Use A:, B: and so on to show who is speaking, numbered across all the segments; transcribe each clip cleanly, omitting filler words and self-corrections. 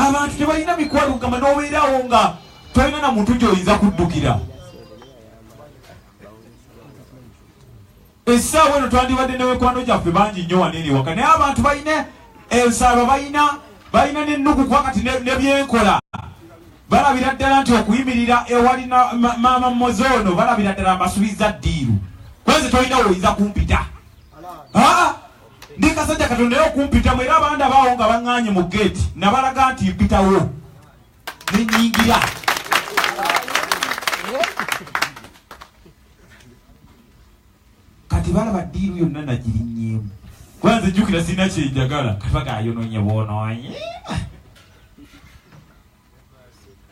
A: abantu tebalina mikwalo gamba n'obeerawo nga tolina na muntu gy'oyinza kuddukira. Essaawa eno twandibadde n'ewekwano gyaffe bangi nnyo waneeni waka, naye abantu balina ensaalwa, balina n'ennugu kuba kati ne byenkola. Balabira ddala nti okuyimirira ewali maama Mozoono balabira ddala amasuubiza ddiiru. Kwenze tolina woyinza kumpita. Ndi kasajja Katonda yo kumpita mwera abandi abaawo nga baŋŋaanye mu geeti nabalaga nti mpitawo ne nnyingira. Kati balaba ddiiru yonna nagirinnyeemu. Kwanze jjukira sirina kyenjagala kati bagayonoonye bwonoonye.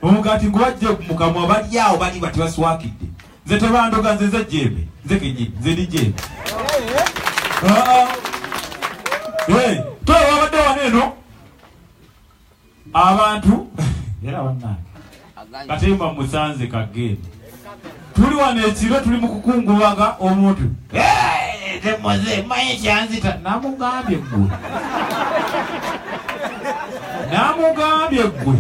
A: Omugaati ngwajje mu kamwa bali awo bali bati baswakidde. Nze tebandoga nze jjembe, nze kenyini, nze ndi jjembe. Towe wabadde waneeno abantu era bannange katemba musanze kagenda tuli wano ekiro tuli mu kukungubaga omuntu temoze manye kyanzita namugambye ggwe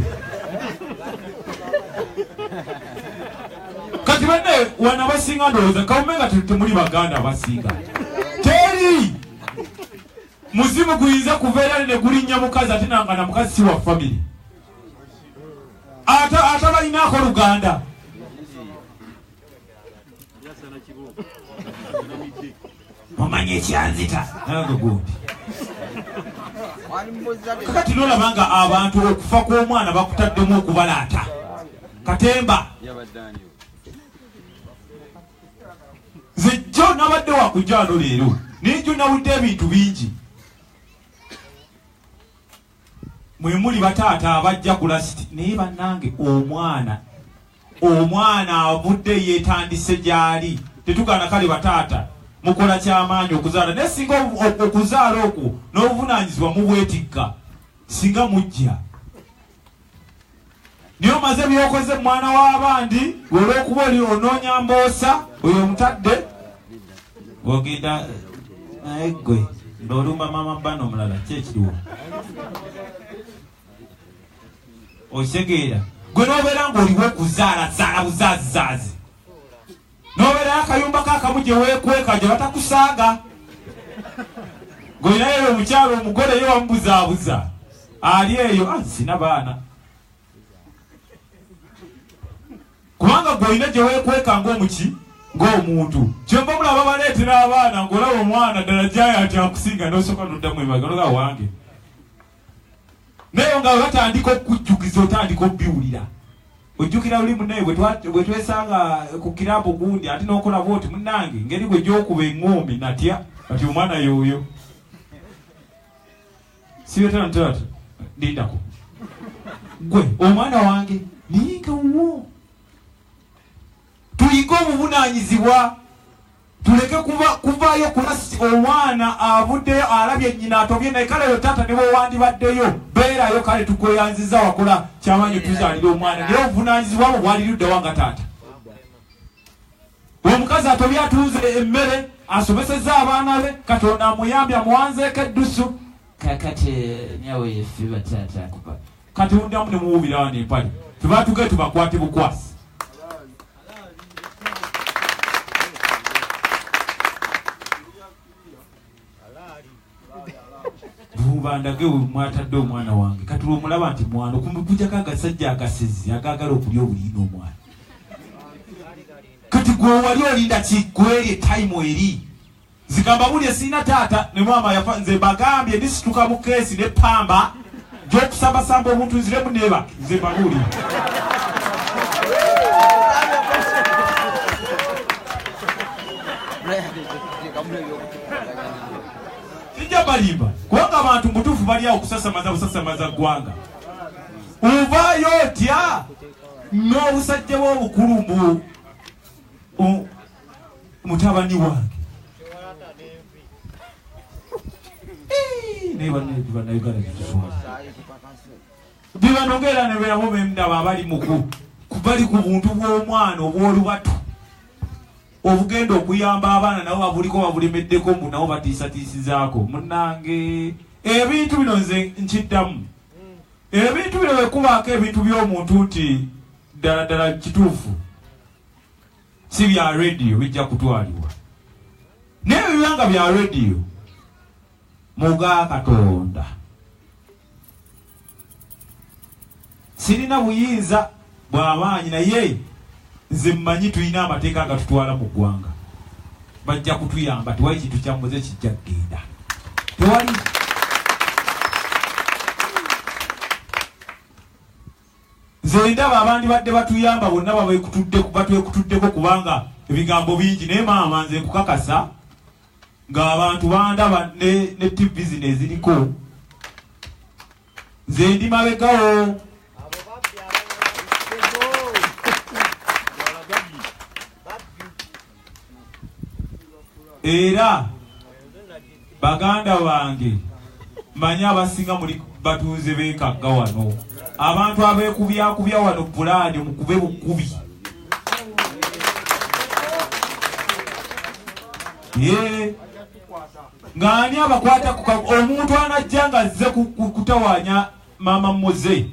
A: kati banne wana basinga ndowooza kawumenga temuli baganda abasinga teri muzimu guyinza kuveera ne gulinnya mukazi ate nanga na mukazi si wa family ate balinaako luganda omanye ekyanzita nange gundi kakati nolabanga abantu okufa kw'omwana bakutaddemu okubalaata katemba nze jjo nabadde wakujjano leero ninjo nawudde ebintu bingi mwe muli bataata abajja kulasiti naye bannange omwana avudde yeetandise gy'ali tetugaana kale bataata mukola kyamaanyi okuzaala naye singa okuzaala okwo n'obuvunaanyizibwa mubwetikka singa mujja naye omaze byokoze mwana w'abandi olw'okuba oli onoonya mboosa oyo omutadde ogenda naye ggwe ng'olumba maama bbana omulala kyekiriwo osegeera gwe n'obeera ng'oliwo okuzaalazaala buzaazizaazi n'obeerayo akayumba kaakamu gye weekweka gye batakusaaga ng'olinayo omukyalo omugole ye wamubuzaabuza ali eyo sina baana kubanga gw'olina gye weekweka ng'omuntu kyemba mulaba baleetera abaana ng'olaba omwana ddala gyayo ati akusinga n'osooka n'oddamu emaga noga wange naye nga batandika okukujjukiza otandika obbiwulira ojjukira luli munnaye bwe twesanga ku kirabu gundi ate n'okola bwoti munnange ngeri gwe gy'okuba eŋŋoomi natya ati omwana yoyo sibetanatata lindako gwe omwana wange niyinga wuwo tuyige obuvunaanyizibwa tuleke kuvaayo kulasi omwana avuddeyo alabye nnyina atobye naye kale yo taata ne bwewandibaddeyo beerayo kale tukweyanziza wakola kyamanyi tuzaalira omwana naye obuvunaanyizibwa bwo bwalirudde wanga taata omukazi atobye atuuze emmere asomesezza abaana be Katonda amuyambye amuwanzeeko eddusu kakati nyawe yefe bataata akupa Katonda mu ne muwubira wano empale tubatuge tubakwate bukwasi bandage mwatadde omwana wange kati omulaba nti mwana okumujjako agasajja agasezi agagala okulya obuliina omwana kati gwe wali olinda kiggwerye tayimu eri zigamba buli esirina taata ne mwama yafa nze bagambye ndisituka mu keesi ne pamba gy'okusambasamba omuntu nziremu neeba nze mbabuuli sijja balimba kubanga abantu mutuufu bali awo kusasamaza ggwanga ovaayo otya n'obusajja bw'obukulu mutabani wange nebanayugala bibanogera nebeeramo bemdaba abali bali ku buntu bw'omwana obw'olubatu obugenda okuyamba abaana nabo babuliko babulemeddeko mbu nabo batiisatiisizaako munnange ebintu bino nze nkiddamu ebintu bino bwekubaako ebintu by'omuntu nti ddala kituufu si bya rediyo bijja kutwalibwa naye bibanga bya rediyo muga Katonda sirina buyinza bw'amaanyi naye nze mmanyi tulina amateeka agatutwala mu ggwanga bajja kutuyamba tewali kintu kyambuze kijja kgenda tewali nze ndaba abandi badde batuyamba bonna batwekutuddeko kubanga ebigambo bingi naye maama nze nkukakasa ng'abantu bandaba ne TV zino eziriko nze ndi mabegawo era baganda bange manyi abasinga muli batuuze b'enkagga wano abantu abeekubyakubya wano pulaani mukube bukubi ng'ani abakwata omuntu anajja nga azze kutawaanya maama mmoze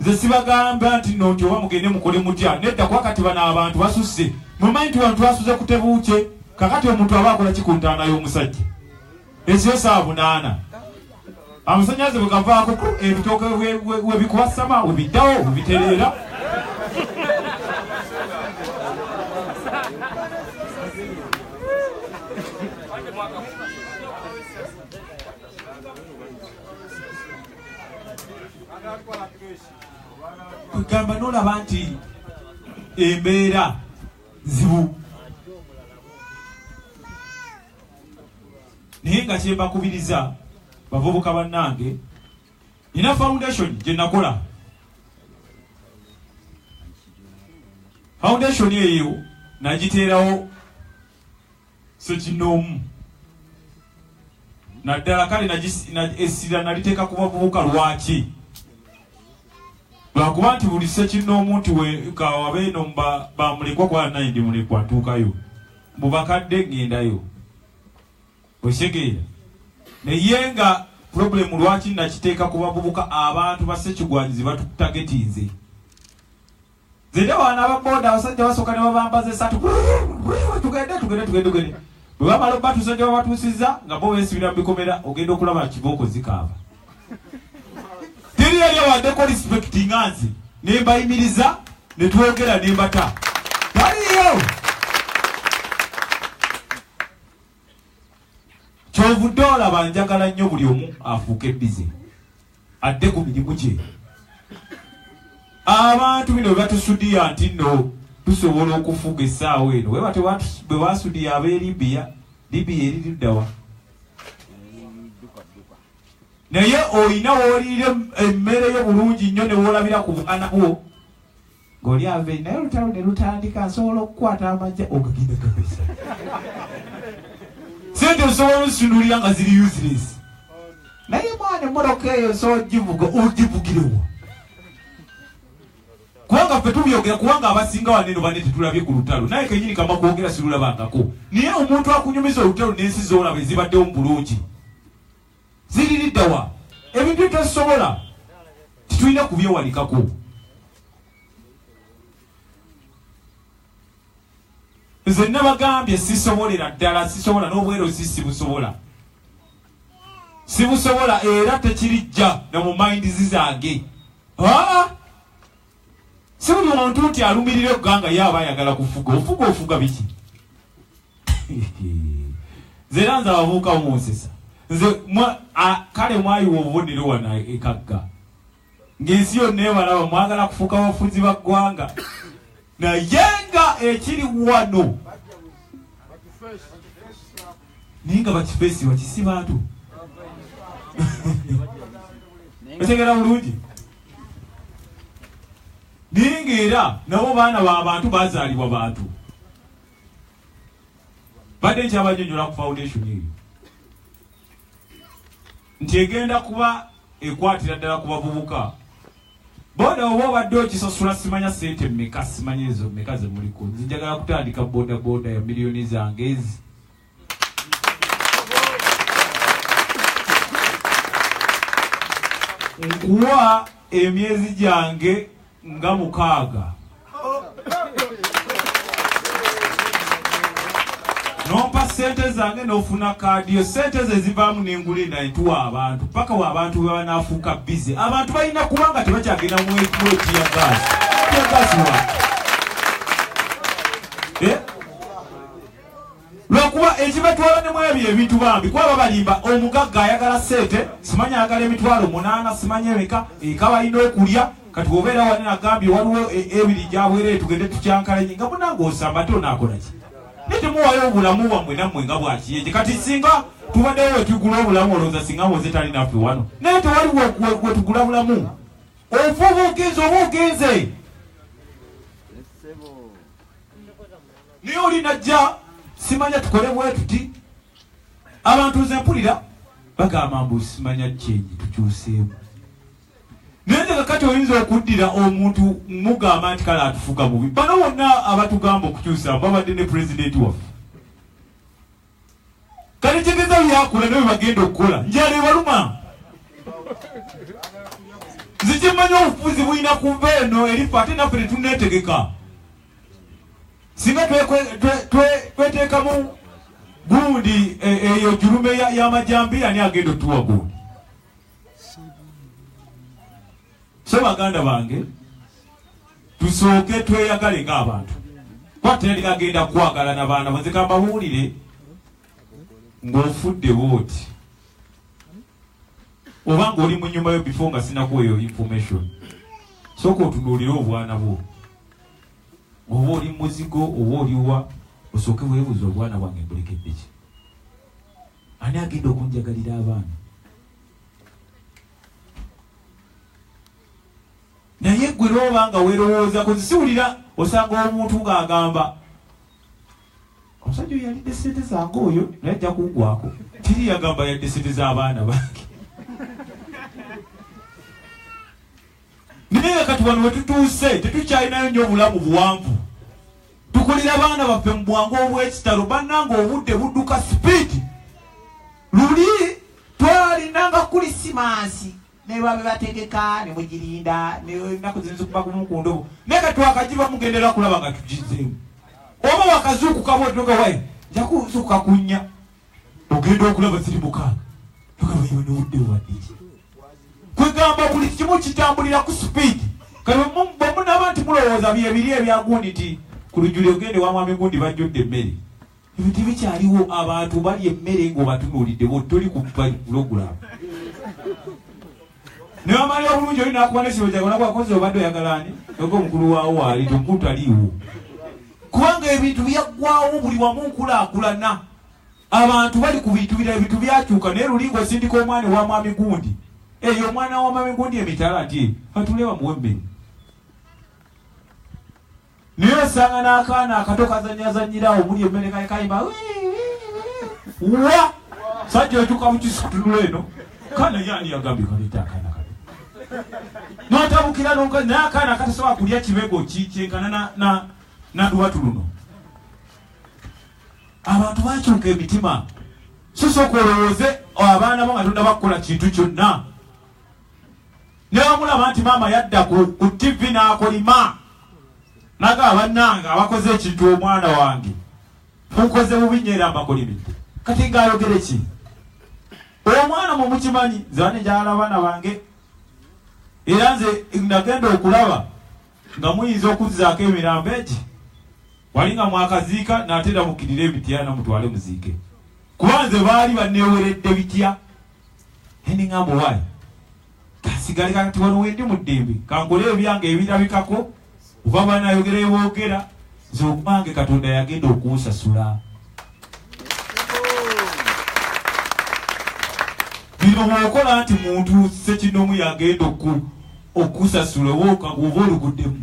A: nze sibagamba nti nno nti oba mugende mukole mutya nedda kuba kati bano abantu basusse mumanyi nti bantu basuze kutebuuke kakati omuntu aba akola kikuntaana y'omusajja ekyo saa 8 amasannyalaze bwe gavaako ebitooke webikuwasama webiddawo webitereera kugamba n'olaba nti embeera zibu naye nga kyembakubiriza bavubuka bannange nina foundation gye nakola foundation eyo nagiteerawo sekinoomu naddala kale essira naliteeka ku bavubuka lwaki lwakuba nti buli sekinoomu nti kawabeeno bamulekwa kwa naye ndi mulekwa ntuukayo mu bakadde ngendayo oshegeera naye nga problemu lwaki nakiteeka ku bavubuka abantu basekigwanyizi batutagetinze zende wana ababoda abasajja basooka ne babambaza esatu tugende bwe bamala obatuusa gye babatuusiza nga bo beesibira mu bikomera ogenda okulaba kibooko zikaaba teri yali awaddeko respecti nga nze ne mbayimiriza ne twogera ne mbata taliyo kyovudde olaba njagala nnyo buli omu afuuke bize adde ku mirimu gye abantu bino bwe batusudiya nti nno tusobola okufuga essaawa eno bwe basudiya ab'elibiya eri liddawa naye olina wooliire emmere yo bulungi nnyo ne woolabira ku bwana bwo ng'oli aveeri naye olutalo ne lutandika nsobola okukwata amajja ogagenda gabesa sente osobola ozisundulira nga ziri useless naye mwana emmotoka eyo osobola ogivugirewa kubanga ffe tubyogera kubanga abasinga waneno bane tetulabye ku lutalo naye kenyini kama kwogera sirulabangako naye omuntu akunyumiza olutalo n'ensi zoolaba ezibaddewo mu bulungi ziririddawa ebintu bitasobola titulina kubyewalikako nze nabagambye sisobolera ddala sisobola n'obwero sibusobola era tekirijja ne mu mindizi zange si buli muntu nti alumirira eggwanga ye aba ayagala kufuga ofuga biki nze era nze abavubuka munsesa nze kale mwayiwa obubonero wana ekagga ng'ensi yonna ebalaba mwagala kufuuka abafuzi ba ggwanga naye nga ekiri wano naye nga bakifeesi bakisi bantu otegera bulungi naye ng'era nabo baana b'abantu bazaalibwa bantu badde nkyabanyonyola ku foundation eyo nti egenda kuba ekwatira ddala ku bavubuka boda oba obadde okisasula simanya sente mmeka simanya ezo mmeka ze muliko nzijagala kutandika boda ya miliyoni zange ezi nkuwa emyezi gyange nga 6 nompa sente zange n'ofuna kaadi yo sente ze zivaamu n'engula entuwa abantu paka wa abantu baba naafuuka bize abantu balina kubanga tebakyagenda mwetiyagasiwa lwakuba ekibatwala ne mwebyo ebintu bambi kuba babalimba omugagga ayagala sente simanya ayagala emitwalo 8 simanya emeka eka balina okulya kati obeera wali nagambye waliwo ebiri gyabwere tugende tukyankalanye nga munanga osamba ate onaakolaki netemuwayo obulamu bwammwe nammwe nga bwakiyeje kati singa tubaddeyo wetugula obulamu olowooza singa mwoze tali naffe wano naye tewali wetugula bulamu ofuba ogenze oba ogenze naye olinajja simanya tukole bwe tuti abantu nze mpulira bagamba mbu simanya kyenyi tukyuseemu naye kakati oyinza okuddira omuntu mugamba nti kale atufuga mubi bano bonna abatugamba okukyusa babadde ne pulezidenti waffe kale kigeza byakula naye bagenda okukola njala ebaluma nzikimanya obufuzi bulina kuva eno erifa ate naffe netuneetegeka singa tweteekamu gundi eyo julume y'amajambi ani agenda otuwa gundi so baganda bange tusooke tweyagale ng'abantu kwateri agenda kwagala na baana bazika babuulire ng'ofudde booti oba ng'oli mu nyumba yo before nga sinakuwa eyo information sooka otunuulire obwana bwo oba oli muzigo oba oliwa osooke weebuuza obwana bwange mbulekedde ki ani agenda okunjagalira abaana naye gwe lwoba nga weerowooza kuzisiwulira osanga omuntu ng'agamba omusajja oyo yalidde sente zange oyo naye ajja kungwako tiri yagamba yadde sente z'abaana bange naye kati wano wetutuuse tetukyalinayo nnyo obulamu buwanvu tukulira abaana baffe mu bwangu obw'ekitalo bannanga obudde budduka sipiidi luli twalinanga kulisimansi ne babe bategeka ne mugirinda n'ennaku zino zikuba gumu ku ndobo naye kati wakagiba mugendera kulaba nga tugizeemu oba wakazuukuka bwetoga wayi nja kuzuukuka kunnya ogenda okulaba ziri 6 togaba iwe n'obudde bubaddeki kwegamba buli kimu kitambulira ku sipiidi kati bwemunaba nti mulowooza byebiri ebyagundi ti ku lujjuli ogende wa mwami gundi bajjudde emmere ebintu bikyaliwo abantu bali emmere ng'obatunuulidde botoli ku pulogulaamu naye amali obulungi oli nakuba nesibo kyagona bwakoze obadde oyagalani oga omukulu waawo waali tomuntu aliiwo kubanga ebintu byaggwawo buli wamu nkulaakulana abantu bali ku bintu bira ebintu byakyuka naye lulingo osindika omwana wa mwami gundi eyo omwana wa mwami gundi emitala nti atulewa muwe emmere naye osanga n'akaana akato kazanyazanyirawo muli emmere kayimba wa sajja okyuka mukisukutunula eno kana yani yagambye kaleeta akaana kato n'otabukira n'omukazi naye akaana katasobola kulya kibego kyenkana naduwatu luno abantu bakyuka emitima sosooka olowooze abaana bo nga tonnabakukola kintu kyonna ne bamulaba nti maama yadda ku TV n'akolima naga bannanga abakoze ekintu omwana wange mukoze bubinyera amakolimidde kati ng'ayogere ki omwana mumukimanyi nzane njagala abaana bange era nze nagenda okulaba nga muyinza okuzzaako emirambo egi wali nga mwakaziika n'atera mukkirira ebityana mutwale muziike kuba nze baali banneeweredde bitya eningamba waayi kasigale kati wano wendi mu ddembe kankole ebyange ebirabikako oba banayogera eboogera nze okumange katonda yagenda okunsasula bino bwokola nti muntu sekinomu yagenda okusasula oba oluguddemu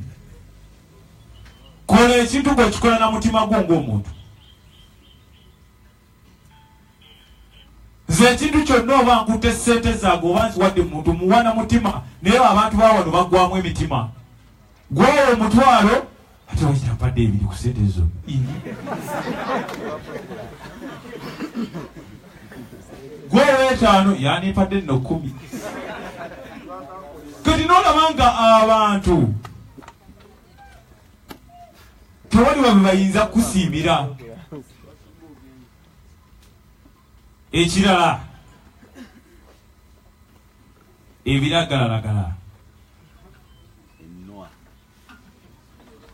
A: kola ekintu ng'okikola na mutima gwo ng'omuntu nze ekintu kyonna oba nkutte sente zaago oba nziwadde muntu muwana mutima naye abantu bawano baggwamu emitima gwewo omutwalo ate wakitampadde ebiri ku sente zo gwewo 5 yanimpadde nno 10 kati n'olabanga abantu tewali babe bayinza kusiimira. Ekirala ebiragalalagala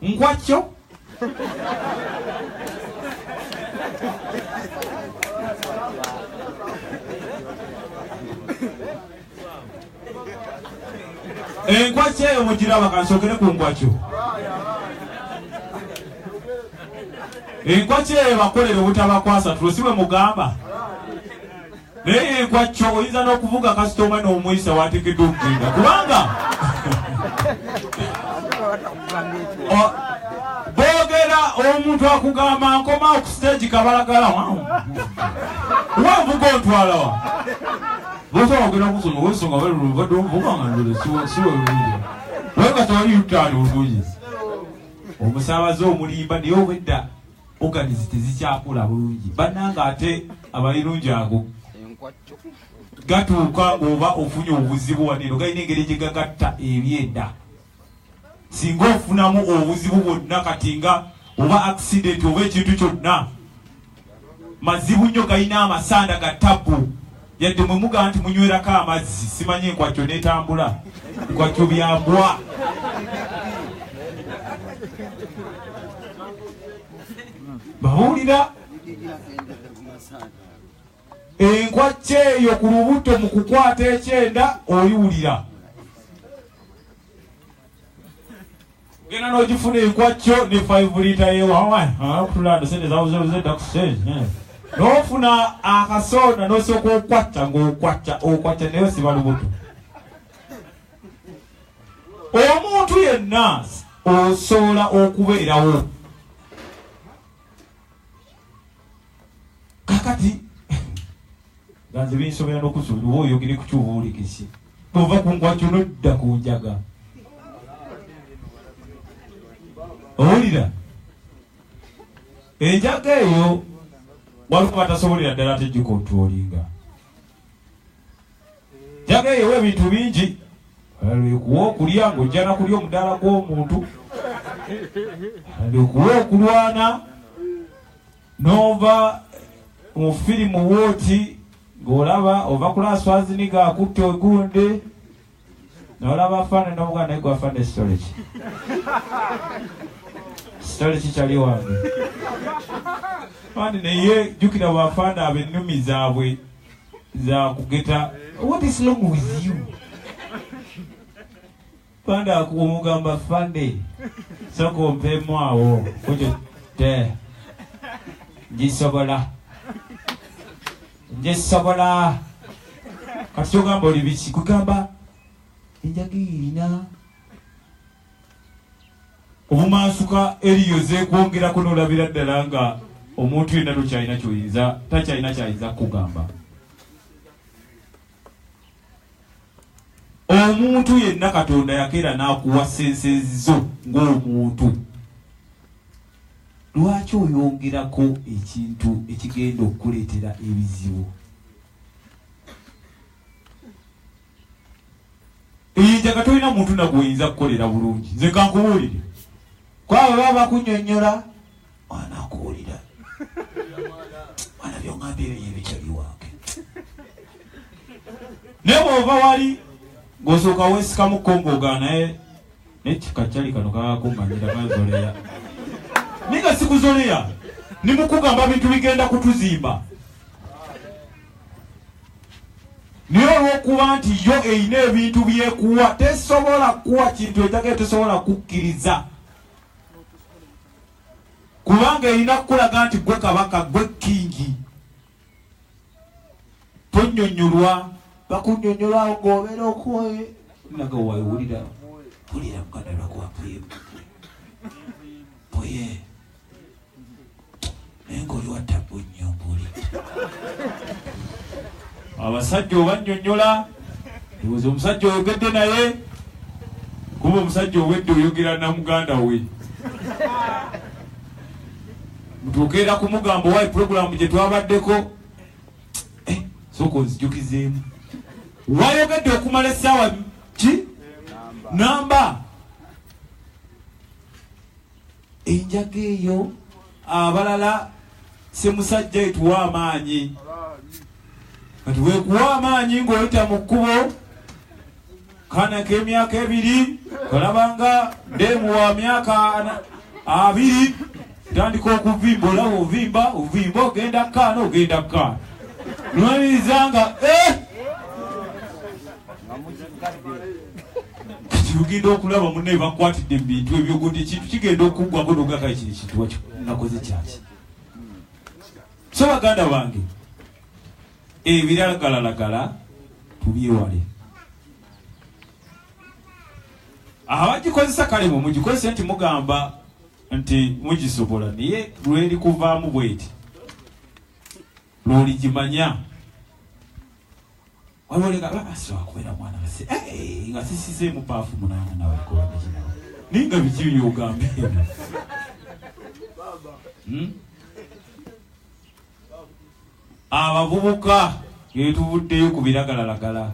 A: nkwakyo enkwakyo eyo mugiraba kansokere ku nkwakyo. Enkwakyo eyo bakolere obutabakwasa tulosibwe mugamba. Naye enkwakyo oyinza n'okuvuga kasitoma n'omuyisa wateekeddwa okugenda kubanga boogera omuntu akugamba nkoma ku stage kabalagala wanvuga ontwala wa bosawogera kusoma wesonga baluluvadde omuvuga nga ndole siwelulire wenga tewali yutaali oluyi omusaabaze omulimba naye obwedda organizi tezikyakola bulungi bannanga ate abalirungi ago gatuuka ng'oba ofunye obuzibu waneno galina engeri gye gagatta ebyenda. Singa ofunamu obuzibu bwonna kati nga oba accident oba ekintu kyonna mazibu nnyo galina amasanda ga tabu yadde mwe mugamba nti munywerako amazzi simanyi enkwakyo n'etambula enkwakyo byambwa. Bawulira enkwakyo eyo ku lubuto mu kukwata ekyenda oyiwulira. Genda n'ogifuna enkwakyo ne 5 liita yewawaatulanda sente zawuzezedda ku stage n'ofuna akasonda n'osooka okwacca ng'okwacca naye siba lubuto. Omuntu yenna osobola okubeerawo kakati ganze binsobera n'okusuubira oba oyogere ku kyubuulikisi bw'ova ku nkwakyo n'odda ku njaga. Owulira enjaga eyo waliwo batasobolera ddala tegikontrolinga. Enjaga eyo ebintu bingi alikuwa okulya ng'ojja na kulya omudaala gw'omuntu alikuwa okulwana n'ova mu firimu wooti ng'olaba ova ku laswazini gaakutta ogunde n'olaba afaane n'omugaa naye gwafaane storage kyali wange fandi naye jjukira bwafaana ab'ennumi zaabwe za kugeta what is wrong with you fandi omugamba fande sooka ompeemu awo kutyo te ngisobola kati kyogamba oli biki kugamba enjaga irina obumansuka eriyoze kwongerako n'olabira ddala nga omuntu yenna tokyalina kyoyinza takyalina kyayinza kugamba. Omuntu yenna Katonda yakeera n'akuwa sensezo ng'omuntu. Lwaki oyongerako ekintu ekigenda okukuleetera ebizibu? Enjaga tolina muntu nagwoyinza kukolera bulungi. Nze kankubuulire kwabo baba bakunnyonnyola wanakuwulira wana byongambye ebikyali wange naye bw'ova wali ng'osooka weesikamuko ng'ogaa naye nekikakyali kano kakakuŋŋanyira kanzoleya naye nga sikuzoleya nimukugamba bintu bigenda kutuzimba naye olw'okuba nti yo eyina ebintu byekuwa tesobola kuwa kintu ekitagenda tesobola kukkiriza kubanga erina kukulaga nti gwe kabaka gwe kingi tonnyonnyolwa bakunnyonnyolwawo ng'obeera okwoye naga wawulira pulira muganda lwakuwapuye puye naye ng'oli wattabu nnyo mbuli abasajja obannyonnyola ndowooza omusajja oyogedde naye kuba omusajja owedde oyogera na muganda we mutuukeera kumugamba owayi puroguramu gye twabaddeko sooka onzijukizeemu wayogedde okumala essaawa ki namba enjaga eyo abalala semusajja etuwa amaanyi kati weekuwa amaanyi ng'oyita mu kkubo kana k'emyaka 2 kalabanga ndemu wa myaka 2 tandika okuvimba olaba ovimba ogenda kaana nolizanga kati ogenda okulaba munne bakwatidde mu bintu ebyo godi kintu kigenda okuggwako nogaka kiri kintu wakyo nakoze kyaki. So baganda bange ebiragalalagala tubyewale. Abagikozesa kale mugikozesa nti mugamba nti mugisobola naye lweri kuvaamu bweti lwoligimanya waliwolega asobola kubeera mwana nga sisizeemu paafu 8 nawe kolagakinawe ninga biki byogambe abavubuka getuvuddeyo ku biragalalagala.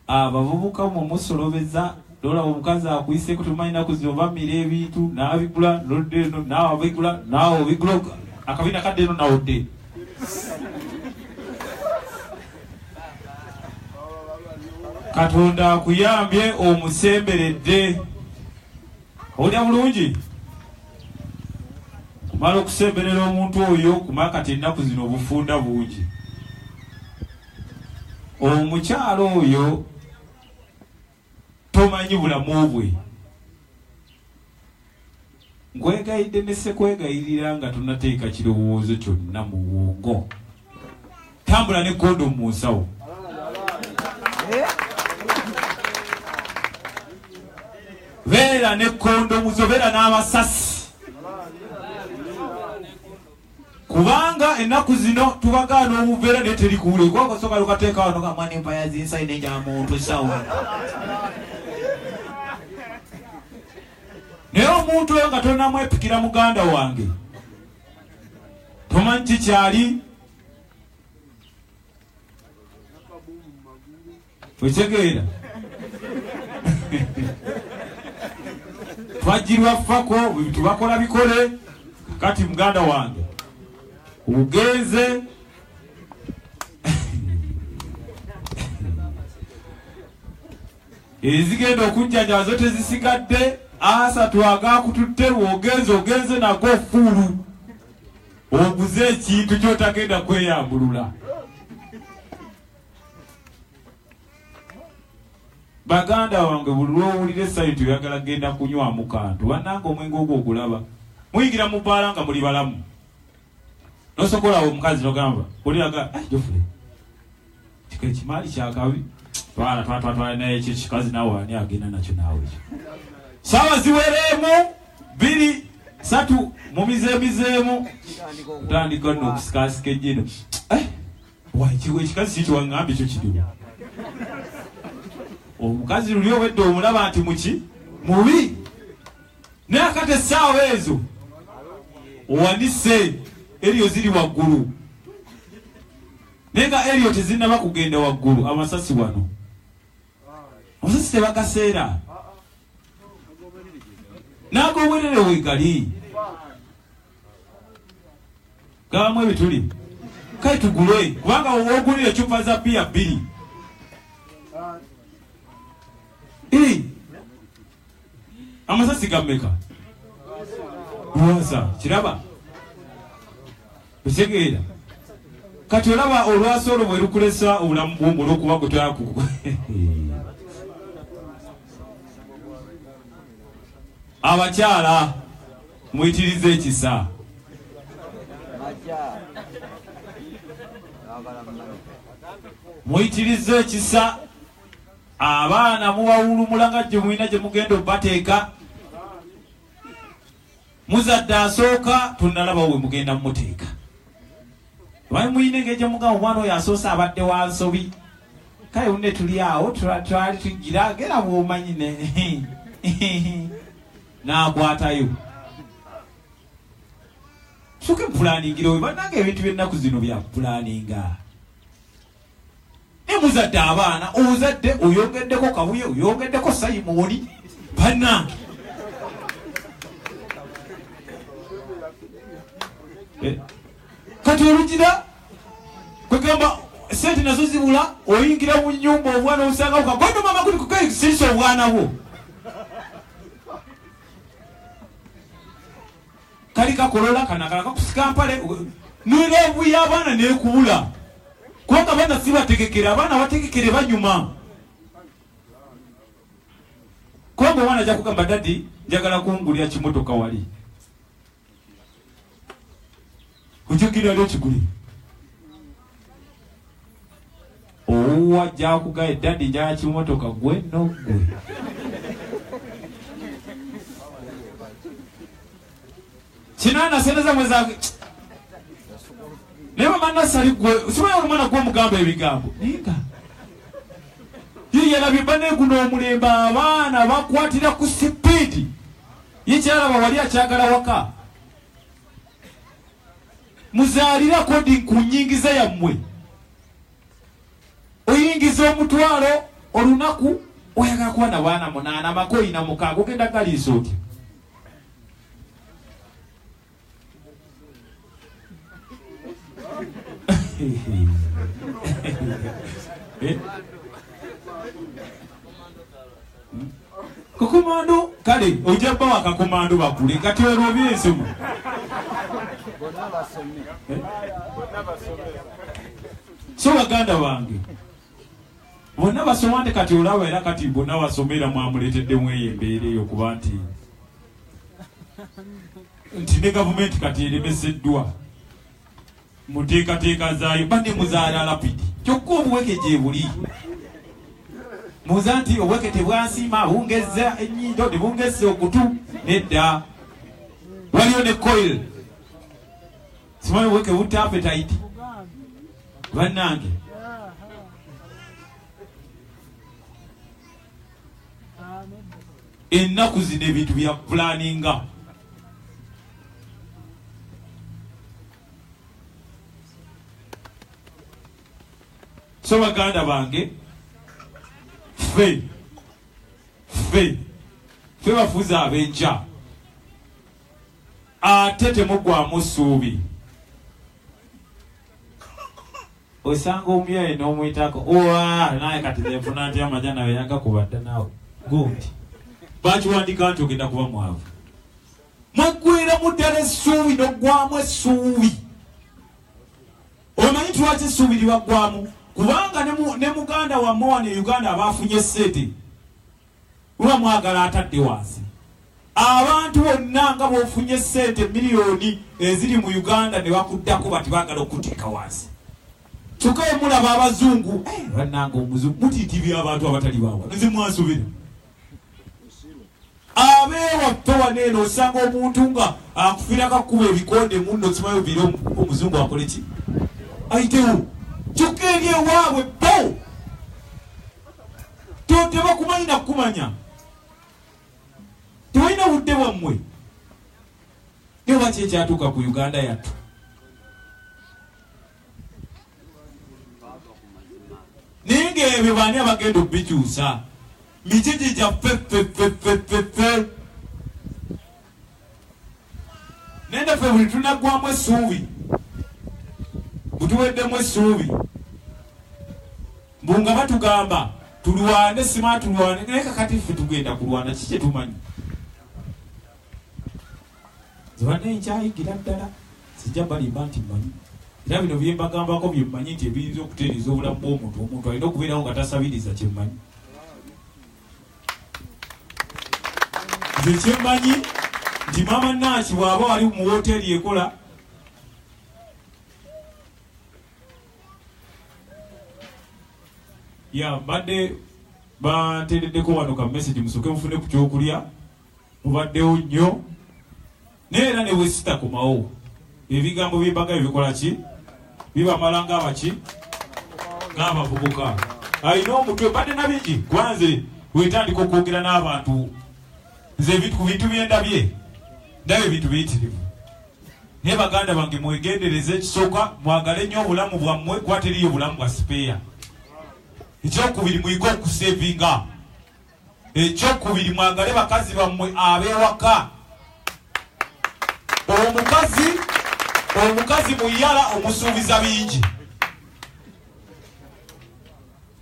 A: Abavubuka mumusolobeza dola omukazi akuyise kutumanya kuzova mire ebintu nabigula lodeno nawo abigula nawo bigloga akabina kadeno nawode Katonda akuyambye omusemberedde olya bulungi kumala okusemberera omuntu oyo kumakati ennaku zino obufunda bungi. Omukyalo oyo tomanyi bulamu bwe nkwegayidde ne sekwegayirira nga tonateeka kirowoozo kyonna mu bwongo. Tambula ne kondomu mu nsawo. Beera ne kondomu zo, beera n'amasasi. Kubanga ennaku zino tubagaana omubeera naye terikuule kwakosoka lukateeka wano kamwana empaya zinsayi nenja muntu sawo. Naye omuntu oyo nga tonamwepikira muganda wange tomanyi kikyali wetegeera twajirwa fako tubakola bikole kati muganda wange ugenze ezigenda okunjanja zote zisigadde asa twaga kututte ogenze nako fulu oguze ekintu kyotagenda kweyambulula. Baganda wange buli lwowulire sayiti oyagala genda kunywamu kantu bannanga omwenge ogwo ogulaba muyigira mu bbaala nga muli balamu nosokola omukazi nogamba oliaga jofule kike kimali kyakabi twala naye ekyo kikazi nawe ani agenda nakyo nawe ekyo sawa ziweremu 2 3 mumizeemu tandika no kusikasika ejjeno wakiwe ekikazi kikyo wangambye ekyo kidiwa omukazi luli owedde omulaba nti muki mubi naye akati essaawa ezo owanise eriyo ziri waggulu naye nga eriyo tezinaba kugenda waggulu. Amasasi wano amasasi tebagaseera n'agobwerere wegali gabamu ebituli kale tugule kubanga wogulira ecupa za bia 2 amasasi gammeka luwasa kiraba otegeera kati olaba olwasa olwo bwe lukulesa obulamu bwombo olw'okuba gutyaku abakyala muyitirize ekisa muyitirize ekisa abaana mubawulumula nga gye mulina gye mugenda obateeka muzadde asooka tunalaba we mugenda mumuteeka bali muyina engeri gye mugamba omwana oyo asoose abadde wa nsobi kale unne tuli awo twali tugira gera bwomanyi n'akwatayo soke mpulaningira we bannanga ebintu by'ennaku zino bya pulaninga muzadde abaana ozadde oyongeddeko kabuye oyongeddeko Simoni bannange kati olugira kwegamba sente nazo zibula oyingira mu nnyumba obwana osanga ukagondo mama kuli kukayisisa obwana bwo kali kakolola kanakala kakusika mpale nirevu y'abaana nekubula kubanga abaana sibategekere abaana bategekere banyuma kubanga omwana ajja kugamba dadi njagala kungulira kimotoka wali kujugira lyo kiguli wajja kugaye dadi njagala kimotoka gwe no gwe kinana seneza mweza Never man sali gwe simanyi omwana gw'omugamba ebigambo ninga yiye labibane guno omulemba abaana bakwatira ku sipidi yikyalaba wali akyagala waka muzaalira kodi ku nnyingiza yammwe oyingiza omutwalo olunaku oyagala kuba na baana 8 amakoyi na 6 ogenda galiisa otya Kukumando kale ojaba wakakumando bakule kati werobye ensomo so baganda bange bonna basomande kati olaba era kati bonna basomera mwamuletedde mweyembeere eyo kuba nti ne gavumenti kati eremeseddwa muteekateeka zaayo bane muzaala lapidi kyokka obuweke gye buli muza nti obweke tebwansiima bungeza ennyindo ne bungeza okutu nedda waliyo ne coil simanyi obweke butta appetite bannange ennaku zino ebintu bya planinga so baganda bange fe bafuza abenja ate temugwamu ssuubi osanga omyaye n'omwyitako naye kati nefuna nti amajana weyaga kubadda naawe gundi bakiwandika nti ogenda kuba mwavu mweggwira muddala essuubi n'oggwamu essuubi omanyi lwaki essuubi libaggwamu kubanga ne muganda wammwe wano e Uganda abafunye ssente uba mwagala atadde wansi abantu bonna nga b'ofunye ssente miliyoni eziri mu Uganda ne bakuddako bati baagala okuteeka wansi kyokka mulaba abazungu bannanga omuzungu mutiitibya abantu abatali baawa nze mwansubira abeewaffe waneeno osanga omuntu nga akufira kakuba ebikonde munno kimayo biri omuzungu akole ki ayitewo kyokka eri ewaabwe bo tebakumanyi nakumanya tebalina budde bwammwe naye oba ki ekyatuuka ku Uganda yattu naye ng'ebyo baani abagenda okubikyusa mikiki gyaffe naye naffe buli tunaggwamu essuubi butuweddemu essuubi mbunga batugamba tulwane sima tulwane naye kakati ffe tugenda kulwana kiki tumanyi zibadde nkyayigira ddala sijja balimba nti mmanyi era bino byembagambako byemmanyi nti ebiyinza okutereeza obulamu bw'omuntu omuntu alina okubeerawo nga tasabiriza kyemmanyi nze kyemmanyi nti maama Nanki bw'aba wali mu woteeri ekola mbadde banteereddeko wano ka message musoke mufune ku kyokulya mubaddewo nnyo naye era ne bwe sitakomawo ebigambo by'embaga ebikola ki bibamala ng'abaki ng'abavubuka alina omutwe mbadde na bingi gwanze wetandika okwogera n'abantu nze ku bintu byendabye ndaba ebintu biyitirivu naye baganda bange mwegendereze ekisooka mwagale nnyo obulamu bwammwe kuba teriyo obulamu bwa sipeeya ekyokubiri muyiga okusevinga, ekyokubiri mwagale bakazi bammwe abewaka. Omukazi muyala omusuubiza bingi.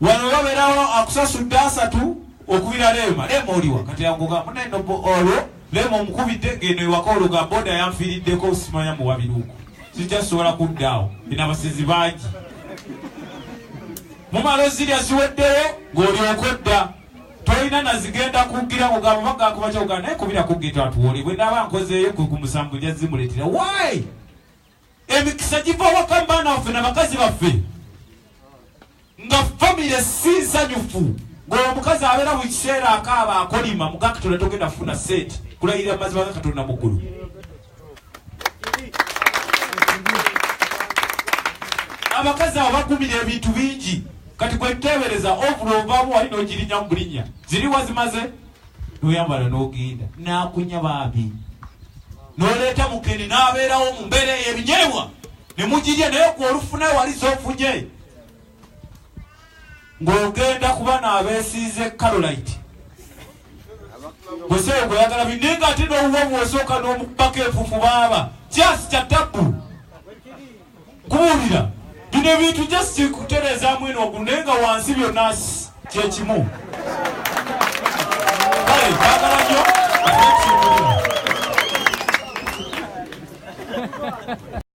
A: Wano babeerawo akusasudde 3 okubira Lema oliwa kati yanguga muneno olwo Lema omukubidde ngeno ewaka oluga boda yanfiiriddeko osimanya mu wabiruko sijjasobola kuddaawo ina abasizi bangi mumalo zirya ziweddeyo ng'olyokodda tolina nazigenda kugira kugamba bagakuba kyokugamba naye kubira kugita atuwoli bwe naaba nkozeeyo ku musango nja zimuleetera why emikisa giva waka mbaana waffe n'abakazi baffe nga famire si nsanyufu ng'omukazi abeera buli kiseera akaaba akolima muga Katonda togenda kufuna sente kulayirira mazima ga Katonda muggulu. Abakazi abo bagumira ebintu bingi kati kwetebereza ovulo ovaamu wali n'ogirinya mu bulinnya ziri wazimaze n'oyambala n'ogenda n'akunya baabi n'oleeta mukeni n'abeerawo mu mbeera ebinyeebwa ne mugirya naye ku olufuna wali z'ofunye ng'ogenda kuba n'abeesiize Carolite bweseeyo gweyagala binne nga ate n'owuwa bw'osooka n'omukubako enfufu baaba kyasi kya tabbu kubuulira bino ebintu just kikutereezaamu eno ogunaye nga wansi byonna kyekimu kale baagala nnyo